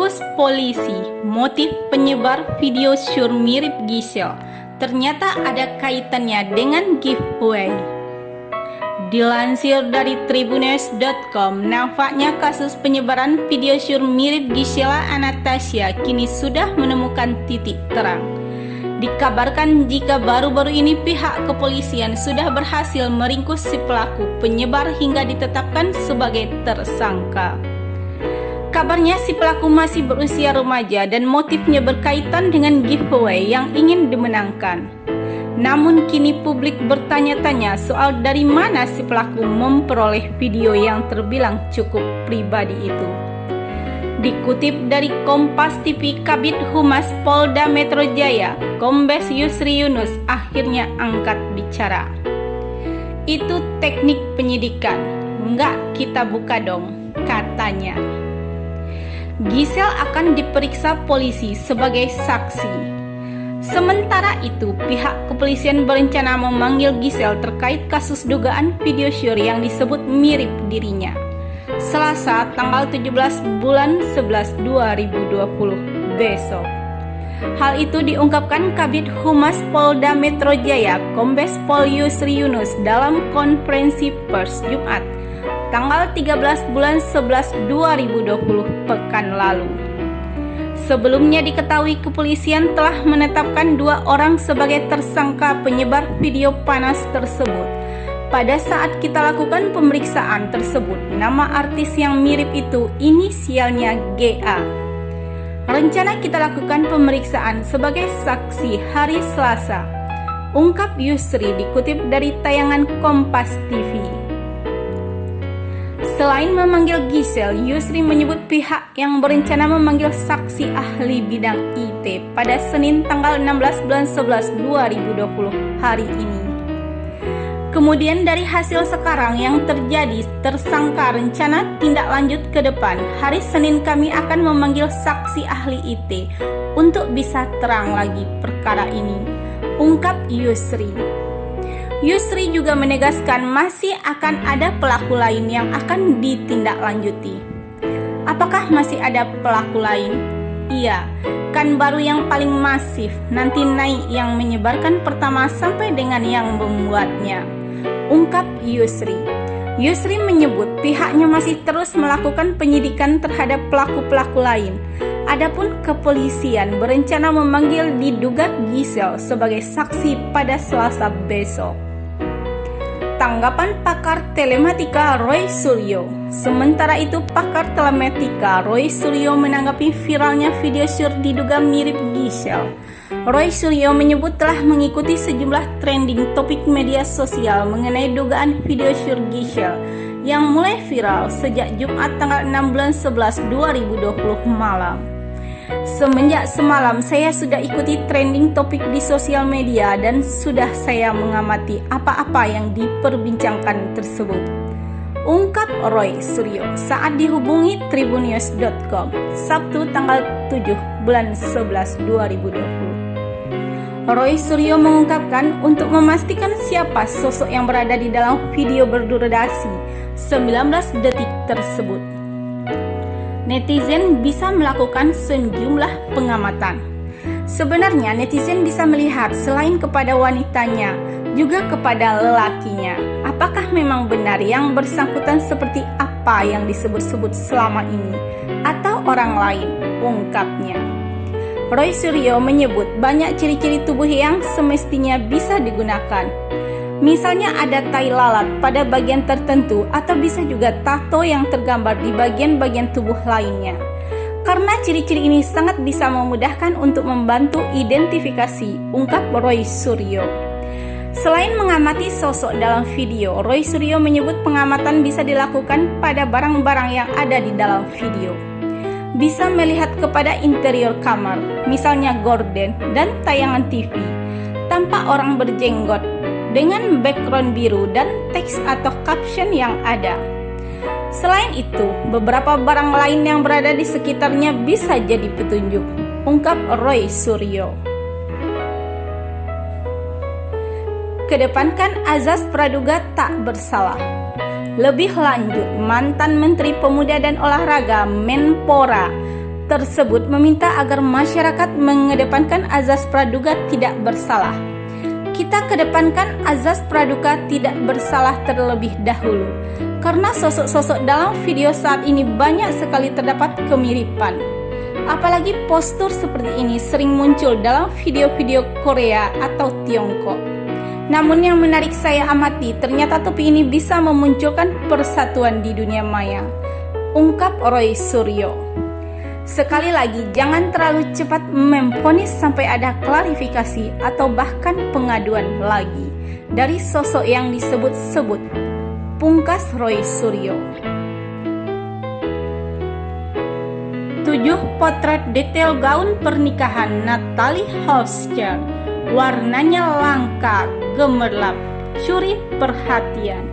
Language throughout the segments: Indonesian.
Fokus polisi, motif penyebar video syur mirip Gisel, ternyata ada kaitannya dengan giveaway. Dilansir dari tribunnews.com, nampaknya kasus penyebaran video syur mirip Gisela Anastasia kini sudah menemukan titik terang. Dikabarkan jika baru-baru ini pihak kepolisian sudah berhasil meringkus si pelaku penyebar hingga ditetapkan sebagai tersangka. Kabarnya si pelaku masih berusia remaja dan motifnya berkaitan dengan giveaway yang ingin dimenangkan. Namun kini publik bertanya-tanya soal dari mana si pelaku memperoleh video yang terbilang cukup pribadi itu. Dikutip dari Kompas TV, Kabid Humas Polda Metro Jaya, Kombes Yusri Yunus akhirnya angkat bicara. Itu teknik penyidikan, nggak kita buka dong, katanya. Gisel akan diperiksa polisi sebagai saksi. Sementara itu, pihak kepolisian berencana memanggil Gisel terkait kasus dugaan video syur yang disebut mirip dirinya. Selasa, tanggal 17 bulan 11 2020 besok. Hal itu diungkapkan Kabid Humas Polda Metro Jaya, Kombes Pol Yusri Yunus dalam konferensi pers Jumat, tanggal 13 bulan 11 2020 pekan lalu. Sebelumnya diketahui kepolisian telah menetapkan 2 orang sebagai tersangka penyebar video panas tersebut. Pada saat kita lakukan pemeriksaan tersebut, nama artis yang mirip itu inisialnya GA. Rencana kita lakukan pemeriksaan sebagai saksi hari Selasa, ungkap Yusri dikutip dari tayangan Kompas TV. Selain memanggil Gisel, Yusri menyebut pihak yang berencana memanggil saksi ahli bidang IT pada Senin tanggal 16 bulan 11 2020 hari ini. Kemudian dari hasil sekarang yang terjadi, tersangka rencana tindak lanjut ke depan. Hari Senin kami akan memanggil saksi ahli IT untuk bisa terang lagi perkara ini, ungkap Yusri. Yusri juga menegaskan masih akan ada pelaku lain yang akan ditindaklanjuti. Apakah masih ada pelaku lain? Iya, kan baru yang paling masif, nanti naik yang menyebarkan pertama sampai dengan yang membuatnya, ungkap Yusri. Yusri menyebut pihaknya masih terus melakukan penyidikan terhadap pelaku-pelaku lain. Adapun kepolisian berencana memanggil diduga Gisel sebagai saksi pada Selasa besok. Tanggapan pakar telematika Roy Suryo. Sementara itu, pakar telematika Roy Suryo menanggapi viralnya video syur diduga mirip Gisel. Roy Suryo menyebut telah mengikuti sejumlah trending topik media sosial mengenai dugaan video syur Gisel yang mulai viral sejak Jumat tanggal 6 bulan 11 2020 malam. Semenjak semalam saya sudah ikuti trending topik di sosial media dan sudah saya mengamati apa-apa yang diperbincangkan tersebut, ungkap Roy Suryo saat dihubungi tribunnews.com Sabtu tanggal 7 bulan 11 2020. Roy Suryo mengungkapkan untuk memastikan siapa sosok yang berada di dalam video berdurasi 19 detik tersebut, netizen bisa melakukan sejumlah pengamatan. Sebenarnya netizen bisa melihat selain kepada wanitanya, juga kepada lelakinya. Apakah memang benar yang bersangkutan seperti apa yang disebut-sebut selama ini, atau orang lain, ungkapnya. Roy Suryo menyebut banyak ciri-ciri tubuh yang semestinya bisa digunakan. Misalnya ada tai lalat pada bagian tertentu atau bisa juga tato yang tergambar di bagian-bagian tubuh lainnya. Karena ciri-ciri ini sangat bisa memudahkan untuk membantu identifikasi, ungkap Roy Suryo. Selain mengamati sosok dalam video, Roy Suryo menyebut pengamatan bisa dilakukan pada barang-barang yang ada di dalam video. Bisa melihat kepada interior kamar, misalnya gorden dan tayangan TV, tanpa orang berjenggot, dengan background biru dan teks atau caption yang ada. Selain itu, beberapa barang lain yang berada di sekitarnya bisa jadi petunjuk, ungkap Roy Suryo. Kedepankan azas praduga tak bersalah. Lebih lanjut, mantan Menteri Pemuda dan Olahraga Menpora tersebut meminta agar masyarakat mengedepankan azas praduga tidak bersalah. Kita kedepankan azas praduga tidak bersalah terlebih dahulu, karena sosok-sosok dalam video saat ini banyak sekali terdapat kemiripan. Apalagi postur seperti ini sering muncul dalam video-video Korea atau Tiongkok. Namun yang menarik saya amati, ternyata topi ini bisa memunculkan persatuan di dunia maya, ungkap Roy Suryo. Sekali lagi, jangan terlalu cepat memvonis sampai ada klarifikasi atau bahkan pengaduan lagi dari sosok yang disebut-sebut, pungkas Roy Suryo. 7 potret detail gaun pernikahan Natalie Holscher. Warnanya langka, gemerlap, curi perhatian.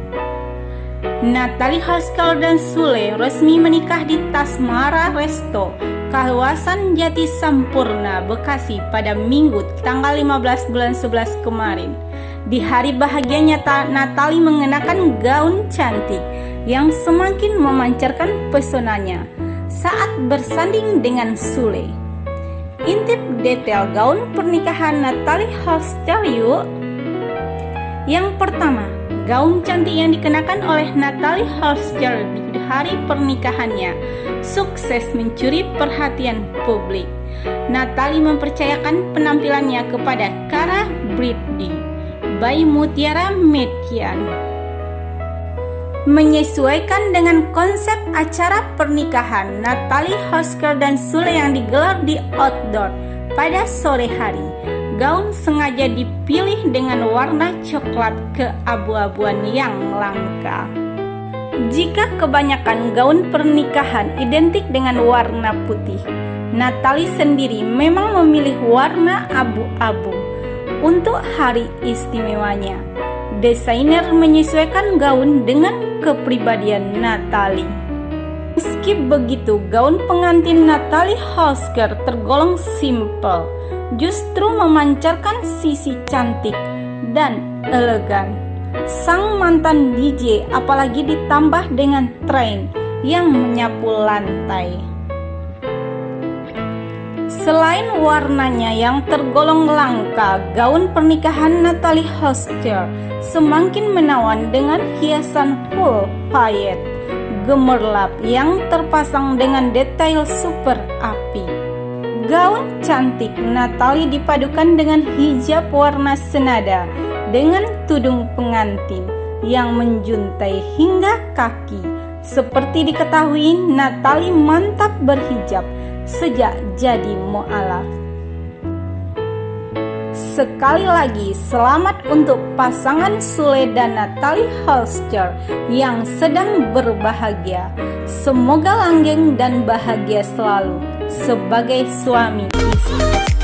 Natalie Holscher dan Sule resmi menikah di Tasmara Resto, kawasan Jati Sampurna, Bekasi pada Minggu tanggal 15 bulan 11 kemarin. Di hari bahagianya Natalie mengenakan gaun cantik yang semakin memancarkan pesonanya saat bersanding dengan Sule. Intip detail gaun pernikahan Natalie Holscher yuk. Yang pertama, gaun cantik yang dikenakan oleh Natalie Holscher di hari pernikahannya sukses mencuri perhatian publik. Natalie mempercayakan penampilannya kepada Kara Briddy by Mutiara Median. Menyesuaikan dengan konsep acara pernikahan Natalie Holscher dan Sule yang digelar di outdoor pada sore hari, gaun sengaja dipilih dengan warna coklat keabu-abuan yang langka. Jika kebanyakan gaun pernikahan identik dengan warna putih, Natalie sendiri memang memilih warna abu-abu untuk hari istimewanya. Desainer menyesuaikan gaun dengan kepribadian Natalie. Meski begitu, gaun pengantin Natalie Holscher tergolong simple, justru memancarkan sisi cantik dan elegan sang mantan DJ, apalagi ditambah dengan tren yang menyapu lantai. Selain warnanya yang tergolong langka, gaun pernikahan Natalie Holscher semakin menawan dengan hiasan full paillette gemerlap yang terpasang dengan detail super api. Gaun cantik Natalie dipadukan dengan hijab warna senada dengan tudung pengantin yang menjuntai hingga kaki. Seperti diketahui, Natalie mantap berhijab sejak jadi mu'alaf. Sekali lagi, selamat untuk pasangan Sule dan Natalie Holscher yang sedang berbahagia. Semoga langgeng dan bahagia selalu sebagai suami istri.